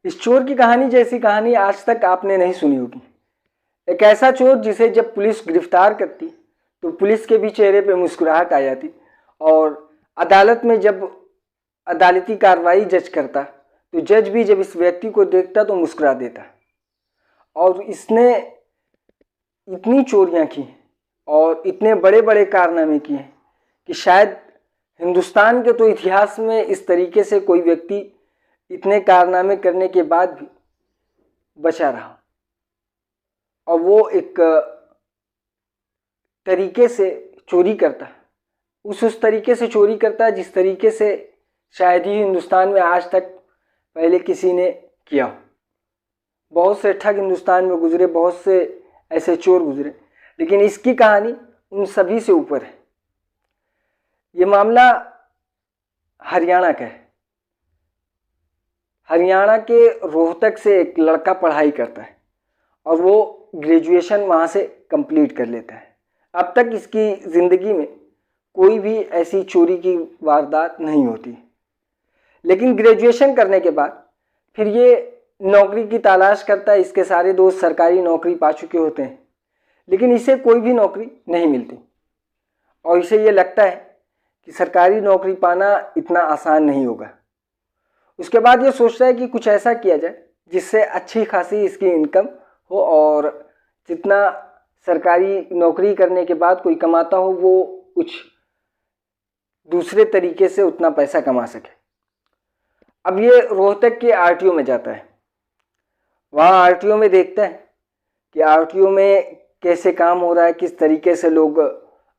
इस चोर की कहानी जैसी कहानी आज तक आपने नहीं सुनी होगी। एक ऐसा चोर जिसे जब पुलिस गिरफ्तार करती तो पुलिस के भी चेहरे पे मुस्कुराहट आ जाती, और अदालत में जब अदालती कार्रवाई जज करता तो जज भी जब इस व्यक्ति को देखता तो मुस्कुरा देता। और इसने इतनी चोरियां की और इतने बड़े बड़े कारनामे किए कि शायद हिंदुस्तान के तो इतिहास में इस तरीके से कोई व्यक्ति इतने कारनामे करने के बाद भी बचा रहा। और वो एक तरीके से चोरी करता, उस तरीके से चोरी करता जिस तरीके से शायद ही हिंदुस्तान में आज तक पहले किसी ने किया हो। बहुत से ठग हिंदुस्तान में गुजरे, बहुत से ऐसे चोर गुजरे, लेकिन इसकी कहानी उन सभी से ऊपर है। ये मामला हरियाणा का है। हरियाणा के रोहतक से एक लड़का पढ़ाई करता है और वो ग्रेजुएशन वहाँ से कंप्लीट कर लेता है। अब तक इसकी ज़िंदगी में कोई भी ऐसी चोरी की वारदात नहीं होती, लेकिन ग्रेजुएशन करने के बाद फिर ये नौकरी की तलाश करता है। इसके सारे दोस्त सरकारी नौकरी पा चुके होते हैं, लेकिन इसे कोई भी नौकरी नहीं मिलती और इसे ये लगता है कि सरकारी नौकरी पाना इतना आसान नहीं होगा। उसके बाद ये सोचता है कि कुछ ऐसा किया जाए जिससे अच्छी खासी इसकी इनकम हो और जितना सरकारी नौकरी करने के बाद कोई कमाता हो वो कुछ दूसरे तरीके से उतना पैसा कमा सके। अब ये रोहतक के आरटीओ में जाता है। वहाँ आरटीओ में देखता है कि आरटीओ में कैसे काम हो रहा है, किस तरीके से लोग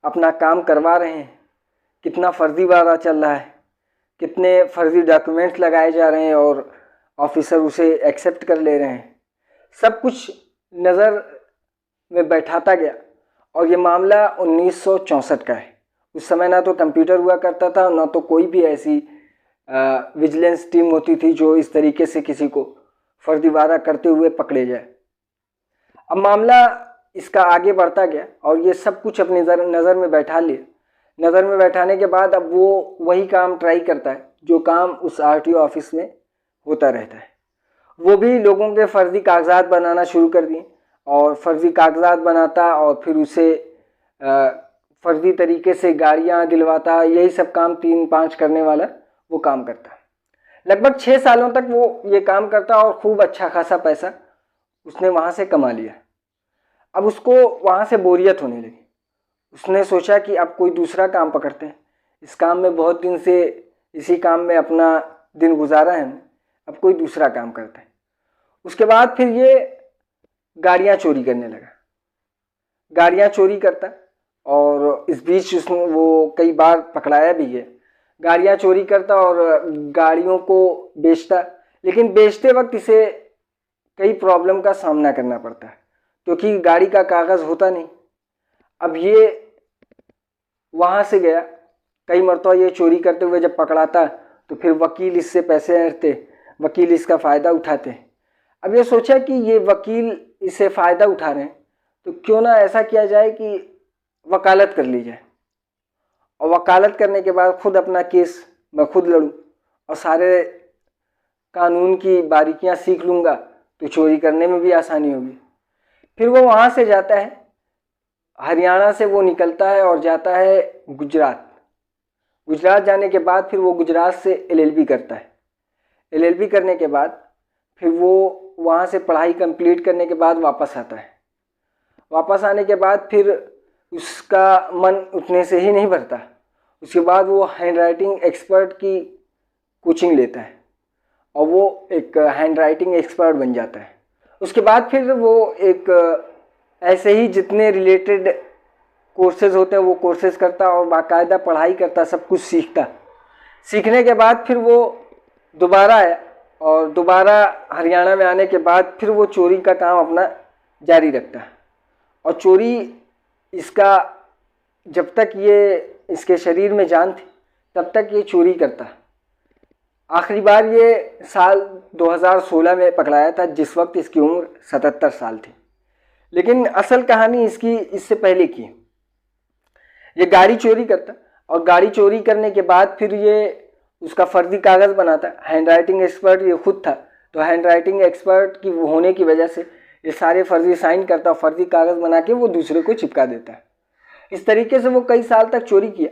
अपना काम करवा रहे हैं, कितना फर्जीवाड़ा चल रहा है, कितने फर्जी डॉक्यूमेंट्स लगाए जा रहे हैं और ऑफिसर उसे एक्सेप्ट कर ले रहे हैं। सब कुछ नज़र में बैठाता गया और ये मामला 1964 का है। उस समय ना तो कंप्यूटर हुआ करता था, ना तो कोई भी ऐसी विजिलेंस टीम होती थी जो इस तरीके से किसी को फर्जीवाड़ा करते हुए पकड़े जाए। अब मामला इसका आगे बढ़ता गया और ये सब कुछ अपनी नज़र में बैठा लिया। नज़र में बैठाने के बाद अब वो वही काम ट्राई करता है जो काम उस आरटीओ ऑफिस में होता रहता है। वो भी लोगों के फर्जी कागजात बनाना शुरू कर दिए और फर्जी कागजात बनाता और फिर उसे फर्जी तरीके से गाड़ियाँ दिलवाता। यही सब काम 3-5 करने वाला वो काम करता। लगभग 6 सालों तक वो ये काम करता और खूब अच्छा खासा पैसा उसने वहाँ से कमा लिया। अब उसको वहाँ से बोरियत होने लगी। उसने सोचा कि अब कोई दूसरा काम पकड़ते हैं। इस काम में बहुत दिन से इसी काम में अपना दिन गुजारा है, अब कोई दूसरा काम करते हैं। उसके बाद फिर ये गाड़ियाँ चोरी करने लगा। गाड़ियाँ चोरी करता और इस बीच उसने वो कई बार पकड़ाया भी है। गाड़ियाँ चोरी करता और गाड़ियों को बेचता, लेकिन बेचते वक्त इसे कई प्रॉब्लम का सामना करना पड़ता है क्योंकि गाड़ी का कागज़ होता नहीं। अब ये वहाँ से गया, कई मरतबा ये चोरी करते हुए जब पकड़ाता तो फिर वकील इससे पैसे हरते, वकील इसका फ़ायदा उठाते। अब ये सोचा कि ये वकील इससे फ़ायदा उठा रहे हैं तो क्यों ना ऐसा किया जाए कि वकालत कर ली जाए, और वकालत करने के बाद खुद अपना केस मैं खुद लड़ूँ और सारे कानून की बारीकियां सीख लूँगा तो चोरी करने में भी आसानी होगी। फिर वो वहाँ से जाता है, हरियाणा से वो निकलता है और जाता है गुजरात। गुजरात जाने के बाद फिर वो गुजरात से एलएलबी करता है। एलएलबी करने के बाद फिर वो वहाँ से पढ़ाई कंप्लीट करने के बाद वापस आता है। वापस आने के बाद फिर उसका मन उतने से ही नहीं भरता। उसके बाद वो हैंडराइटिंग एक्सपर्ट की कोचिंग लेता है और वो एक हैंडराइटिंग एक्सपर्ट बन जाता है। उसके बाद फिर वो एक ऐसे ही जितने रिलेटेड कोर्सेज होते हैं वो कोर्सेज करता और बाकायदा पढ़ाई करता, सब कुछ सीखता। सीखने के बाद फिर वो दोबारा आया और दोबारा हरियाणा में आने के बाद फिर वो चोरी का काम अपना जारी रखता। और चोरी इसका जब तक ये इसके शरीर में जान थी तब तक ये चोरी करता। आखिरी बार ये साल 2016 में पकड़ाया था जिस वक्त इसकी उम्र 77 साल थी। लेकिन असल कहानी इसकी इससे पहले की। ये गाड़ी चोरी करता और गाड़ी चोरी करने के बाद फिर ये उसका फर्जी कागज़ बनाता। हैंडराइटिंग एक्सपर्ट ये खुद था तो हैंड राइटिंग एक्सपर्ट की होने की वजह से ये सारे फर्जी साइन करता, फर्जी कागज़ बना के वो दूसरे को चिपका देता है। इस तरीके से वो कई साल तक चोरी किया।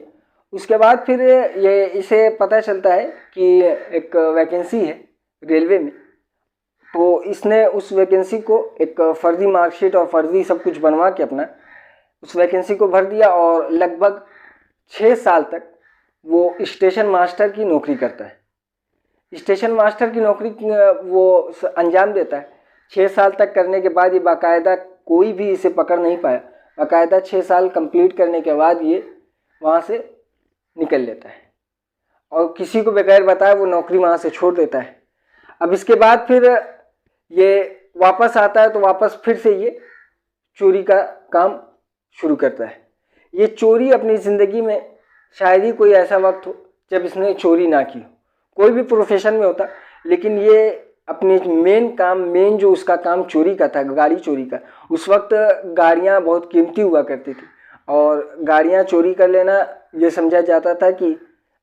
उसके बाद फिर ये इसे पता चलता है कि एक वैकेंसी है रेलवे में, तो इसने उस वैकेंसी को एक फर्जी मार्कशीट और फर्जी सब कुछ बनवा के अपना उस वैकेंसी को भर दिया और लगभग 6 साल तक वो स्टेशन मास्टर की नौकरी करता है। स्टेशन मास्टर की नौकरी वो अंजाम देता है। 6 साल तक करने के बाद ये बाकायदा कोई भी इसे पकड़ नहीं पाया। बाकायदा 6 साल कंप्लीट करने के बाद ये वहाँ से निकल लेता है और किसी को बगैर बताए वो नौकरी वहाँ से छोड़ देता है। अब इसके बाद फिर ये वापस आता है तो वापस फिर से ये चोरी का काम शुरू करता है। ये चोरी अपनी ज़िंदगी में शायद ही कोई ऐसा वक्त हो जब इसने चोरी ना की हो। कोई भी प्रोफेशन में होता, लेकिन ये अपने मेन जो उसका काम चोरी का था, गाड़ी चोरी का। उस वक्त गाड़ियाँ बहुत कीमती हुआ करती थी और गाड़ियाँ चोरी कर लेना ये समझा जाता था कि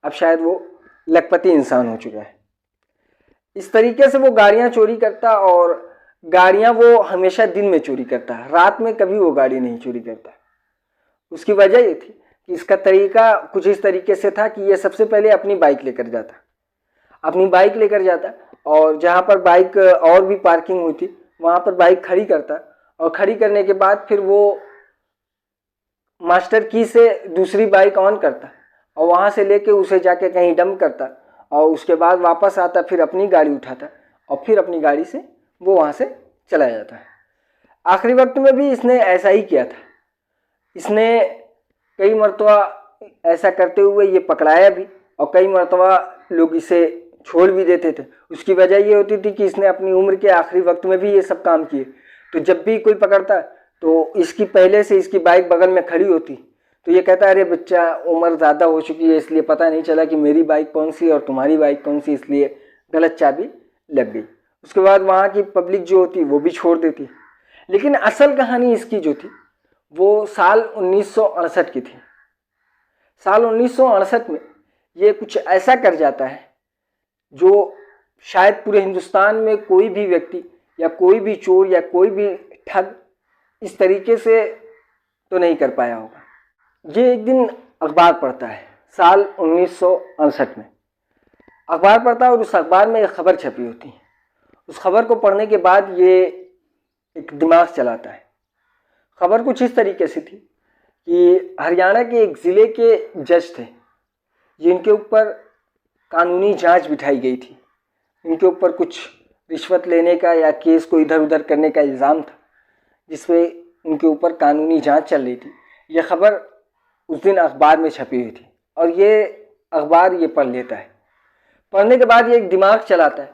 अब शायद वो लखपति इंसान हो चुका है। इस तरीके से वो गाड़ियाँ चोरी करता और गाड़ियाँ वो हमेशा दिन में चोरी करता, रात में कभी वो गाड़ी नहीं चोरी करता। उसकी वजह ये थी कि इसका तरीका कुछ इस तरीके से था कि ये सबसे पहले अपनी बाइक लेकर जाता और जहाँ पर बाइक और भी पार्किंग हुई थी वहाँ पर बाइक खड़ी करता और खड़ी करने के बाद फिर वो मास्टर की से दूसरी बाइक ऑन करता और वहाँ से लेके उसे जाके कहीं डंप करता और उसके बाद वापस आता, फिर अपनी गाड़ी उठाता और फिर अपनी गाड़ी से वो वहाँ से चला जाता है। आखिरी वक्त में भी इसने ऐसा ही किया था। इसने कई मरतबा ऐसा करते हुए ये पकड़ाया भी और कई मरतबा लोग इसे छोड़ भी देते थे। उसकी वजह ये होती थी कि इसने अपनी उम्र के आखिरी वक्त में भी ये सब काम किए। तो जब भी कोई पकड़ता तो इसकी पहले से इसकी बाइक बगल में खड़ी होती तो ये कहता अरे बच्चा उम्र ज़्यादा हो चुकी है इसलिए पता नहीं चला कि मेरी बाइक कौन सी और तुम्हारी बाइक कौन सी, इसलिए गलत चाबी लग गई। उसके बाद वहाँ की पब्लिक जो होती वो भी छोड़ देती। लेकिन असल कहानी इसकी जो थी वो साल 1968 की थी। साल 1968 में ये कुछ ऐसा कर जाता है जो शायद पूरे हिंदुस्तान में कोई भी व्यक्ति या कोई भी चोर या कोई भी ठग इस तरीके से तो नहीं कर पाया होगा। ये एक दिन अखबार पढ़ता है, साल 1968 में अखबार पढ़ता है और उस अखबार में एक खबर छपी होती है। उस खबर को पढ़ने के बाद ये एक दिमाग चलाता है। खबर कुछ इस तरीके से थी कि हरियाणा के एक ज़िले के जज थे जिनके ऊपर कानूनी जांच बिठाई गई थी। इनके ऊपर कुछ रिश्वत लेने का या केस को इधर उधर करने का इल्ज़ाम था जिसमें उनके ऊपर कानूनी जांच चल रही थी। यह खबर उस दिन अखबार में छपी हुई थी और ये अखबार ये पढ़ लेता है। पढ़ने के बाद ये एक दिमाग चलाता है।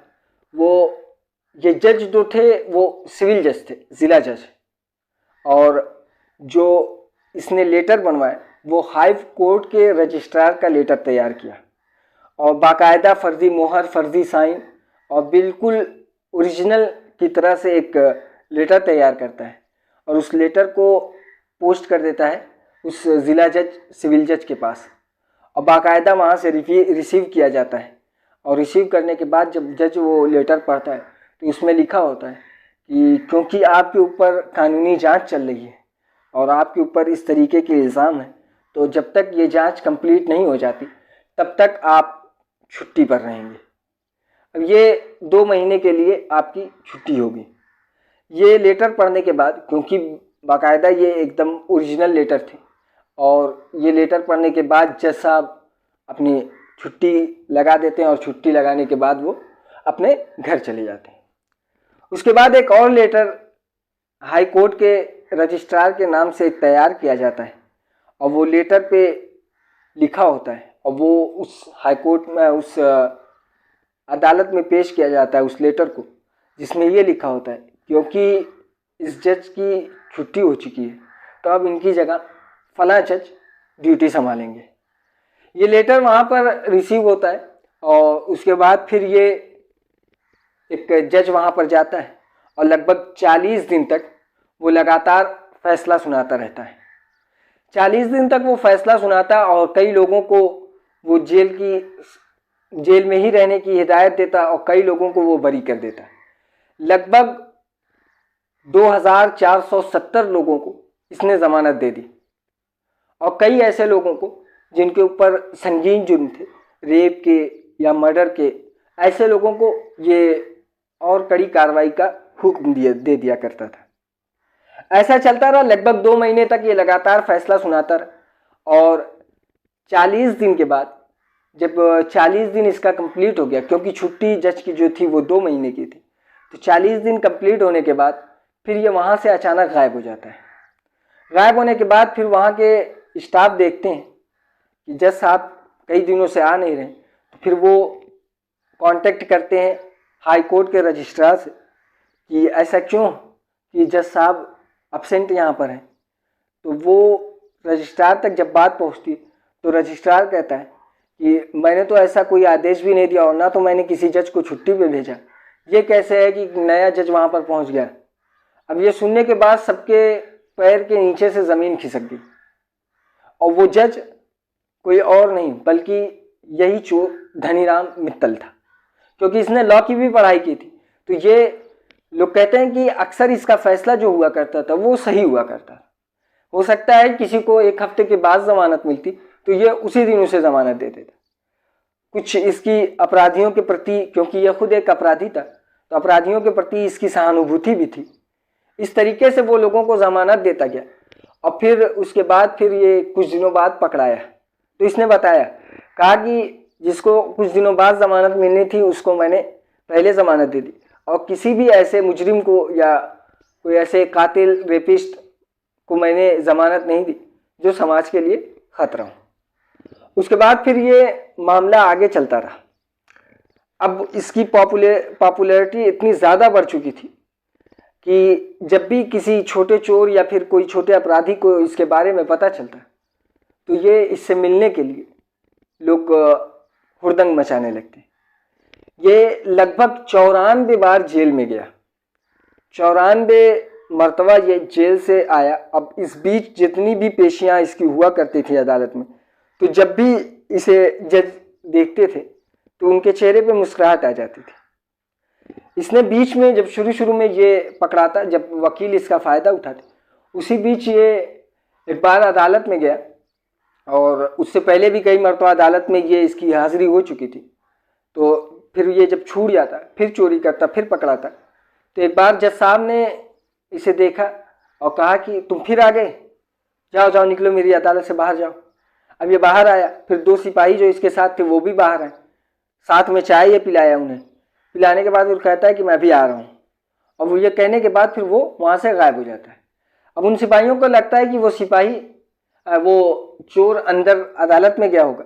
ये जज जो थे वो सिविल जज थे, ज़िला जज, और जो इसने लेटर बनवाया वो हाई कोर्ट के रजिस्ट्रार का लेटर तैयार किया और बाकायदा फर्जी मोहर, फर्जी साइन और बिल्कुल ओरिजिनल की तरह से एक लेटर तैयार करता है और उस लेटर को पोस्ट कर देता है उस ज़िला जज, सिविल जज के पास और बाकायदा वहाँ से रिसीव किया जाता है। और रिसीव करने के बाद जब जज वो लेटर पढ़ता है तो उसमें लिखा होता है कि क्योंकि आपके ऊपर कानूनी जांच चल रही है और आपके ऊपर इस तरीके के इल्ज़ाम है तो जब तक ये जांच कंप्लीट नहीं हो जाती तब तक आप छुट्टी पर रहेंगे। अब ये 2 महीने के लिए आपकी छुट्टी होगी। ये लेटर पढ़ने के बाद, क्योंकि बाकायदा ये एकदम ओरिजिनल लेटर थे, और ये लेटर पढ़ने के बाद जज साहब अपनी छुट्टी लगा देते हैं और छुट्टी लगाने के बाद वो अपने घर चले जाते हैं। उसके बाद एक और लेटर हाई कोर्ट के रजिस्ट्रार के नाम से तैयार किया जाता है और वो लेटर पे लिखा होता है और वो उस हाई कोर्ट में, उस अदालत में पेश किया जाता है उस लेटर को, जिसमें ये लिखा होता है क्योंकि इस जज की छुट्टी हो चुकी है तो अब इनकी जगह फलां जज ड्यूटी संभालेंगे। ये लेटर वहाँ पर रिसीव होता है और उसके बाद फिर ये एक जज वहाँ पर जाता है और लगभग 40 दिन तक वो लगातार फैसला सुनाता रहता है। 40 दिन तक वो फैसला सुनाता है और कई लोगों को वो जेल में ही रहने की हिदायत देता और कई लोगों को वो बरी कर देता है। लगभग 2470 लोगों को इसने ज़मानत दे दी और कई ऐसे लोगों को जिनके ऊपर संगीन जुर्म थे, रेप के या मर्डर के, ऐसे लोगों को ये और कड़ी कार्रवाई का हुक्म दे दिया करता था। ऐसा चलता रहा, लगभग 2 महीने तक ये लगातार फैसला सुनाता रहा और 40 दिन के बाद, जब 40 दिन इसका कंप्लीट हो गया, क्योंकि छुट्टी जज की जो थी वो 2 महीने की थी, तो 40 दिन कंप्लीट होने के बाद फिर ये वहाँ से अचानक गायब हो जाता है। गायब होने के बाद फिर वहाँ के स्टाफ देखते हैं कि जज साहब कई दिनों से आ नहीं रहे, तो फिर वो कांटेक्ट करते हैं हाई कोर्ट के रजिस्ट्रार से कि ऐसा क्यों कि जज साहब अब्सेंट यहाँ पर हैं। तो वो रजिस्ट्रार तक जब बात पहुँचती तो रजिस्ट्रार कहता है कि मैंने तो ऐसा कोई आदेश भी नहीं दिया और ना तो मैंने किसी जज को छुट्टी पे भेजा, ये कैसे है कि नया जज वहाँ पर पहुँच गया। अब ये सुनने के बाद सबके पैर के नीचे से ज़मीन खिसक गई और वो जज कोई और नहीं बल्कि यही चोर धनीराम मित्तल था, क्योंकि इसने लॉ की भी पढ़ाई की थी। तो ये लोग कहते हैं कि अक्सर इसका फैसला जो हुआ करता था वो सही हुआ करता था। हो सकता है किसी को 1 हफ्ते के बाद ज़मानत मिलती तो ये उसी दिन उसे ज़मानत दे देता। कुछ इसकी अपराधियों के प्रति, क्योंकि यह खुद एक अपराधी था, तो अपराधियों के प्रति इसकी सहानुभूति भी थी। इस तरीके से वो लोगों को ज़मानत देता गया और फिर उसके बाद फिर ये कुछ दिनों बाद पकड़ाया। तो इसने बताया, कहा कि जिसको कुछ दिनों बाद ज़मानत मिलनी थी उसको मैंने पहले ज़मानत दे दी और किसी भी ऐसे मुजरिम को या कोई ऐसे कातिल रेपिस्ट को मैंने ज़मानत नहीं दी जो समाज के लिए खतरा हो। उसके बाद फिर ये मामला आगे चलता रहा। अब इसकी पॉपुलैरिटी इतनी ज़्यादा बढ़ चुकी थी कि जब भी किसी छोटे चोर या फिर कोई छोटे अपराधी को इसके बारे में पता चलता तो ये इससे मिलने के लिए लोग हुड़दंग मचाने लगते। ये लगभग 94 बार जेल में गया, 94 मरतबा ये जेल से आया। अब इस बीच जितनी भी पेशियां इसकी हुआ करती थी अदालत में, तो जब भी इसे जज देखते थे तो उनके चेहरे पे मुस्कुराहट आ जाती थी। इसने बीच में जब शुरू में ये पकड़ाता, जब वकील इसका फ़ायदा उठाते, उसी बीच ये एक बार अदालत में गया और उससे पहले भी कई मरतबा अदालत में ये इसकी हाज़िरी हो चुकी थी। तो फिर ये जब छूट जाता, फिर चोरी करता, फिर पकड़ाता। तो एक बार जज साहब ने इसे देखा और कहा कि तुम फिर आ गए, जाओ जाओ निकलो, मेरी अदालत से बाहर जाओ। अब ये बाहर आया, फिर 2 सिपाही जो इसके साथ थे वो भी बाहर आए, साथ में चाय ये पिलाया उन्हें। पिलाने के बाद वो कहता है कि मैं भी आ रहा हूँ, और वो ये कहने के बाद फिर वो वहाँ से गायब हो जाता है। अब उन सिपाहियों को लगता है कि वो सिपाही, वो चोर अंदर अदालत में गया होगा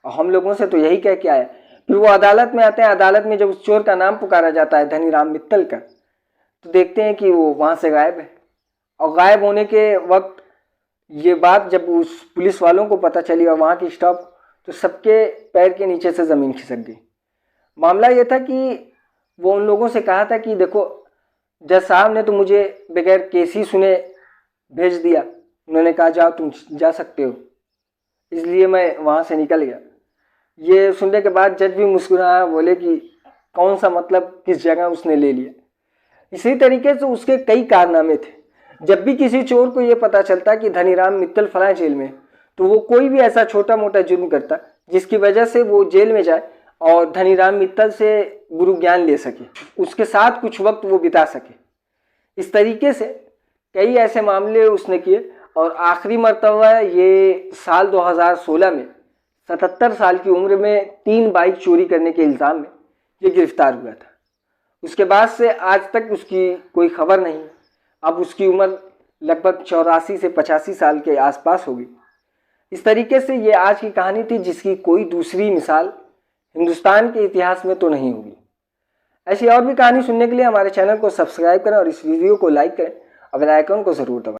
और हम लोगों से तो यही कह के आया। फिर वो अदालत में आते हैं। अदालत में जब उस चोर का नाम पुकारा जाता है धनीराम मित्तल का, तो देखते हैं कि वो वहाँ से गायब है। और गायब होने के वक्त ये बात जब उस पुलिस वालों को पता चली और वहाँ की स्टाफ, तो सबके पैर के नीचे से ज़मीन खिसक गई। मामला ये था कि वो उन लोगों से कहा था कि देखो, जज साहब ने तो मुझे बगैर केस ही सुने भेज दिया, उन्होंने कहा जाओ तुम जा सकते हो, इसलिए मैं वहाँ से निकल गया। ये सुनने के बाद जज भी मुस्कुराया, बोले कि कौन सा मतलब किस जगह उसने ले लिया। इसी तरीके से उसके कई कारनामे थे। जब भी किसी चोर को ये पता चलता कि धनीराम मित्तल फलां जेल में, तो वो कोई भी ऐसा छोटा मोटा जुर्म करता जिसकी वजह से वो जेल में जाए और धनीराम मित्तल से गुरु ज्ञान ले सके, उसके साथ कुछ वक्त वो बिता सके। इस तरीके से कई ऐसे मामले उसने किए और आखिरी मर्तबा ये साल 2016 में 77 साल की उम्र में 3 बाइक चोरी करने के इल्ज़ाम में ये गिरफ्तार हुआ था। उसके बाद से आज तक उसकी कोई खबर नहीं। अब उसकी उम्र लगभग 84 से 85 साल के आसपास होगी। इस तरीके से ये आज की कहानी थी जिसकी कोई दूसरी मिसाल हिंदुस्तान के इतिहास में तो नहीं होगी। ऐसी और भी कहानी सुनने के लिए हमारे चैनल को सब्सक्राइब करें और इस वीडियो को लाइक करें और बेल आइकन को ज़रूर दबाएं।